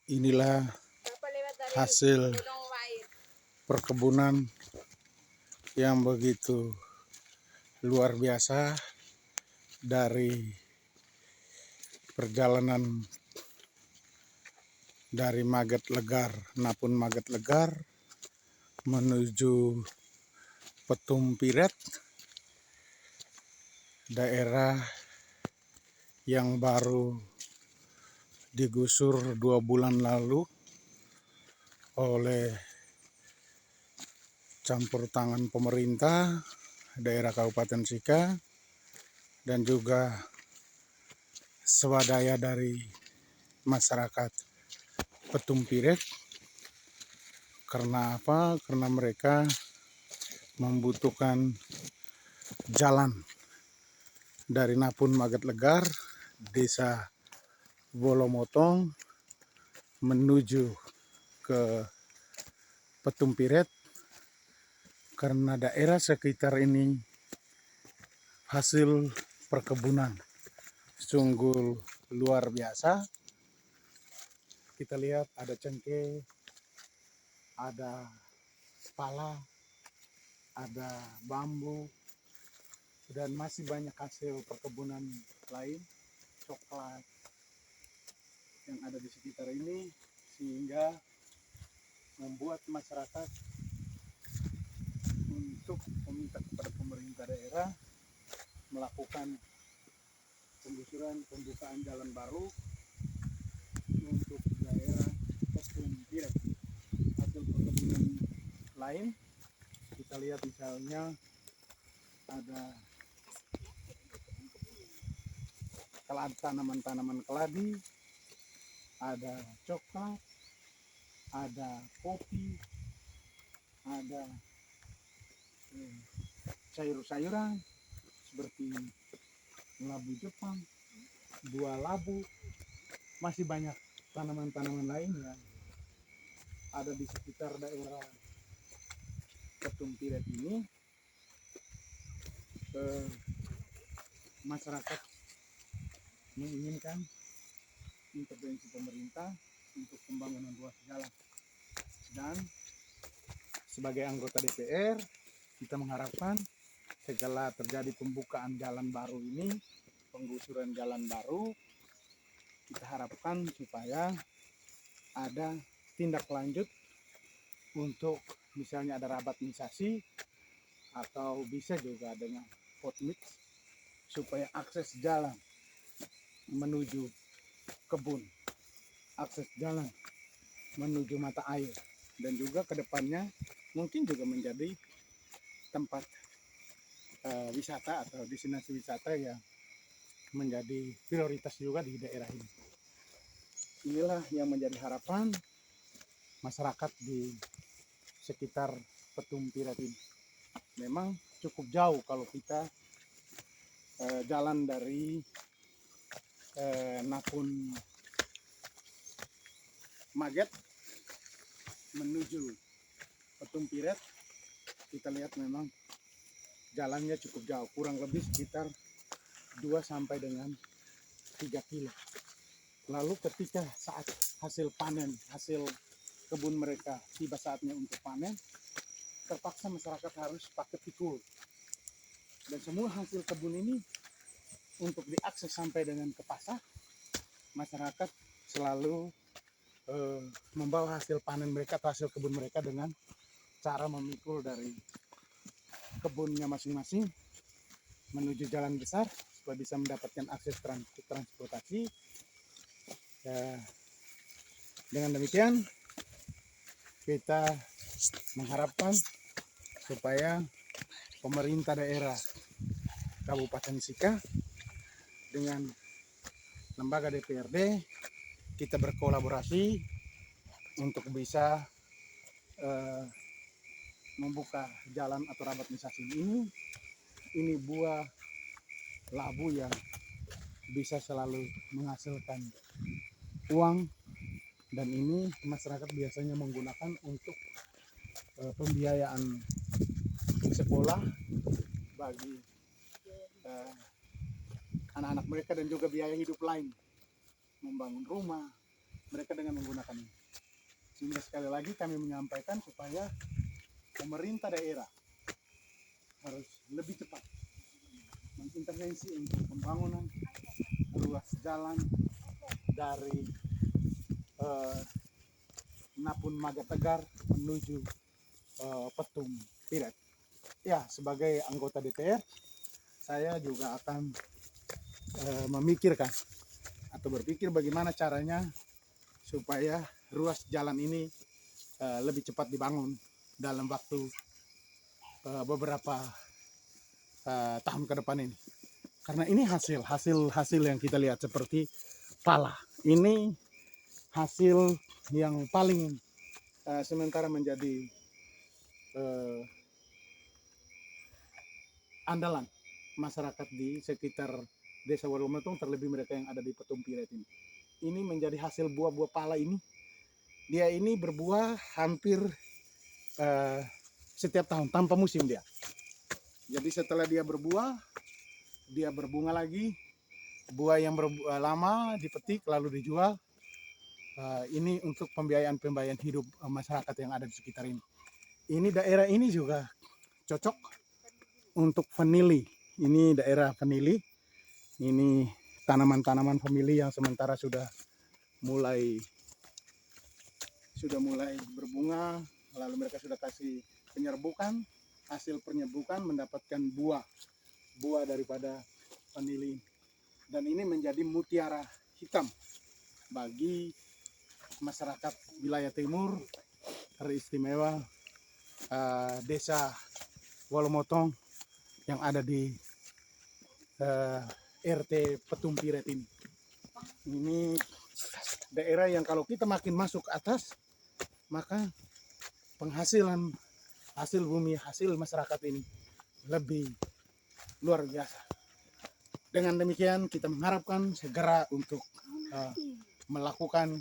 Inilah hasil perkebunan yang begitu luar biasa dari perjalanan dari Maget Legar, Napun Maget Legar menuju Petum Piret, daerah yang baru digusur 2 bulan lalu oleh campur tangan pemerintah daerah Kabupaten Sika dan juga swadaya dari masyarakat Petum Piret. Karena apa? Karena mereka membutuhkan jalan dari Napun Maget Legar, Desa Bolomotong menuju ke Petum Piret, karena daerah sekitar ini hasil perkebunan sungguh luar biasa. Kita lihat ada cengkeh, ada pala, ada bambu, dan masih banyak hasil perkebunan lain, coklat yang ada di sekitar ini, sehingga membuat masyarakat untuk meminta kepada pemerintah daerah melakukan penggusuran pembukaan jalan baru untuk daerah Petum Piret. Hasil perkebunan lain kita lihat misalnya ada tanaman-tanaman keladi, ada coklat, ada kopi, ada sayur-sayuran seperti labu Jepang, buah labu, masih banyak tanaman-tanaman lain yang ada di sekitar daerah Petum Piret ini. Masyarakat menginginkan intervensi pemerintah untuk pembangunan ruas jalan, dan sebagai anggota DPR kita mengharapkan setelah terjadi pembukaan jalan baru ini, penggusuran jalan baru, kita harapkan supaya ada tindak lanjut untuk misalnya ada rabatmisasi atau bisa juga dengan potmix supaya akses jalan menuju kebun, akses jalan menuju mata air, dan juga kedepannya mungkin juga menjadi tempat wisata atau destinasi wisata yang menjadi prioritas juga di daerah ini. Inilah yang menjadi harapan masyarakat di sekitar Petum Piret ini. Memang cukup jauh kalau kita jalan dari Napun Maget menuju Petum Piret. Kita lihat memang jalannya cukup jauh, kurang lebih sekitar 2 sampai dengan 3 kilo. Lalu ketika saat hasil panen, hasil kebun mereka tiba saatnya untuk panen, terpaksa masyarakat harus pakai pikul. Dan semua hasil kebun ini untuk diakses sampai dengan ke pasar, masyarakat selalu membawa hasil panen mereka atau hasil kebun mereka dengan cara memikul dari kebunnya masing-masing menuju jalan besar supaya bisa mendapatkan akses transportasi. Dengan demikian kita mengharapkan supaya pemerintah daerah Kabupaten Sika dengan lembaga DPRD kita berkolaborasi untuk bisa membuka jalan atau rabatmisasi ini. Ini buah labu yang bisa selalu menghasilkan uang, dan ini masyarakat biasanya menggunakan untuk pembiayaan sekolah bagi anak-anak mereka dan juga biaya hidup lain, membangun rumah, mereka dengan menggunakan ini. Sehingga sekali lagi kami menyampaikan supaya pemerintah daerah harus lebih cepat mengintervensi untuk pembangunan ruas jalan dari Napun Magat Tegar menuju Petung Piret. Ya, sebagai anggota DPR, saya juga akan memikirkan atau berpikir bagaimana caranya supaya ruas jalan ini lebih cepat dibangun dalam waktu beberapa tahun ke depan ini. Karena ini hasil yang kita lihat seperti pala. Ini hasil yang paling sementara menjadi andalan masyarakat di sekitar Desa Walometong, terlebih mereka yang ada di Petung Piret ini. Ini menjadi hasil buah-buah pala ini. Dia ini berbuah hampir setiap tahun tanpa musim dia. Jadi setelah dia berbuah, dia berbunga lagi. Buah yang lama dipetik lalu dijual. Ini untuk pembiayaan hidup masyarakat yang ada di sekitar ini. Ini daerah ini juga cocok untuk vanili. Ini daerah vanili. Ini tanaman-tanaman vanili yang sementara sudah mulai berbunga, lalu mereka sudah kasih penyerbukan, hasil penyerbukan mendapatkan buah daripada vanili. Dan ini menjadi mutiara hitam bagi masyarakat wilayah timur, teristimewa Desa Walometong yang ada di RT Petung Piret ini. Ini daerah yang kalau kita makin masuk ke atas, maka penghasilan hasil bumi, hasil masyarakat ini lebih luar biasa. Dengan demikian kita mengharapkan segera untuk melakukan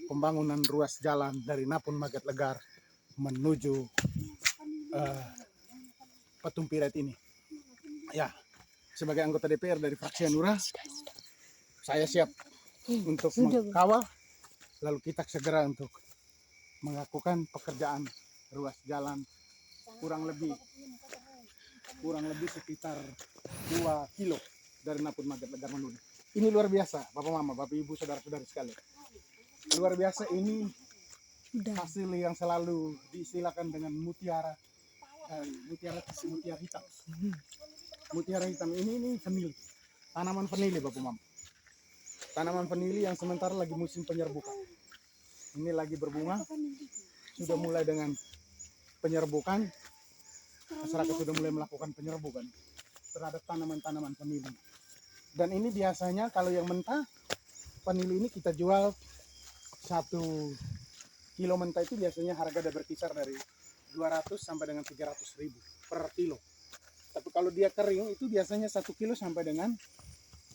pembangunan ruas jalan dari Napun Magat Tegar menuju Petung Piret ini. Ya, sebagai anggota DPR dari fraksi Hanura, saya siap untuk mengawal, lalu kita segera untuk melakukan pekerjaan ruas jalan kurang lebih sekitar 2 kilo dari Napun Magat Tegar menuju. Ini luar biasa, Bapak Mama, Bapak Ibu, saudara-saudari sekalian. Luar biasa, ini hasil yang selalu diistilahkan dengan mutiara hitam. Mutiara hitam ini vanili, tanaman vanili, Bapak Mama. Tanaman vanili yang sementara lagi musim penyerbukan. Ini lagi berbunga, sudah mulai dengan penyerbukan. Masyarakat sudah mulai melakukan penyerbukan terhadap tanaman-tanaman vanili. Dan ini biasanya kalau yang mentah, vanili ini kita jual 1 kilo mentah itu biasanya harga ada berkisar dari 200 sampai dengan 300 ribu per kilo. Tapi kalau dia kering itu biasanya 1 kilo sampai dengan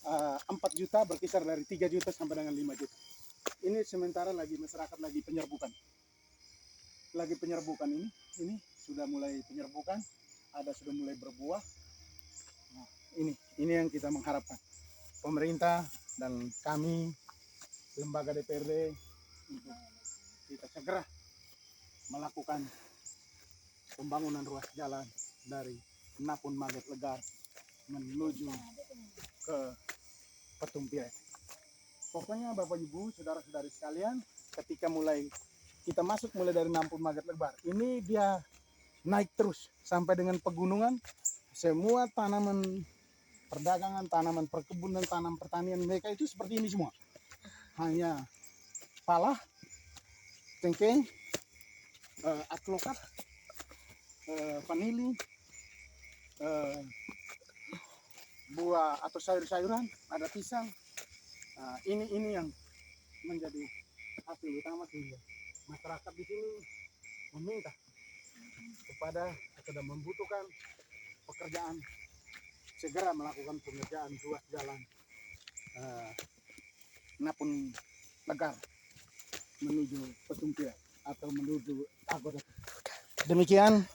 4 juta, berkisar dari 3 juta sampai dengan 5 juta. Ini sementara lagi masyarakat lagi penyerbukan. Ini sudah mulai penyerbukan, ada sudah mulai berbuah. Nah, ini yang kita mengharapkan. Pemerintah dan kami lembaga DPRD untuk kita segera melakukan pembangunan ruas jalan dari Napun Magat Tegar menuju ke Petung Piret. Pokoknya Bapak Ibu, saudara-saudari sekalian, ketika kita masuk mulai dari Napun Magat Tegar, ini dia naik terus sampai dengan pegunungan. Semua tanaman perdagangan, tanaman perkebunan, tanaman pertanian mereka itu seperti ini semua. Hanya pala, cengkeh, atlokat, vanili, buah atau sayur-sayuran, ada pisang. Nah, ini yang menjadi hasil utama sehingga masyarakat di sini meminta kepada atau membutuhkan pekerjaan segera melakukan pengerjaan ruas jalan Napun Tegar menuju Petung Piret atau menuju Agoda. Demikian,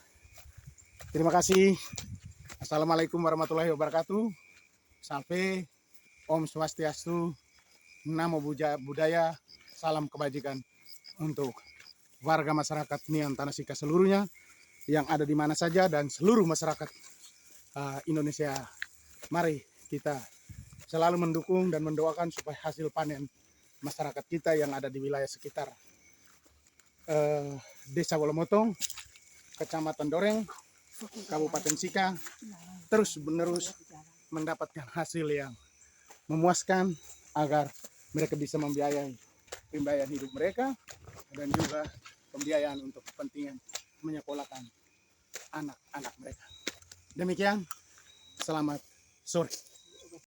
terima kasih. Assalamualaikum warahmatullahi wabarakatuh. Salve, Om Swastiastu, Namo Buddhaya, salam kebajikan untuk warga masyarakat Nian Tanah Sika seluruhnya yang ada di mana saja dan seluruh masyarakat Indonesia. Mari kita selalu mendukung dan mendoakan supaya hasil panen masyarakat kita yang ada di wilayah sekitar Desa Wolomotong, Kecamatan Doreng, Kabupaten Sika terus menerus mendapatkan hasil yang memuaskan agar mereka bisa membiayai pembiayaan hidup mereka dan juga pembiayaan untuk kepentingan menyekolahkan anak-anak mereka. Demikian, selamat sore.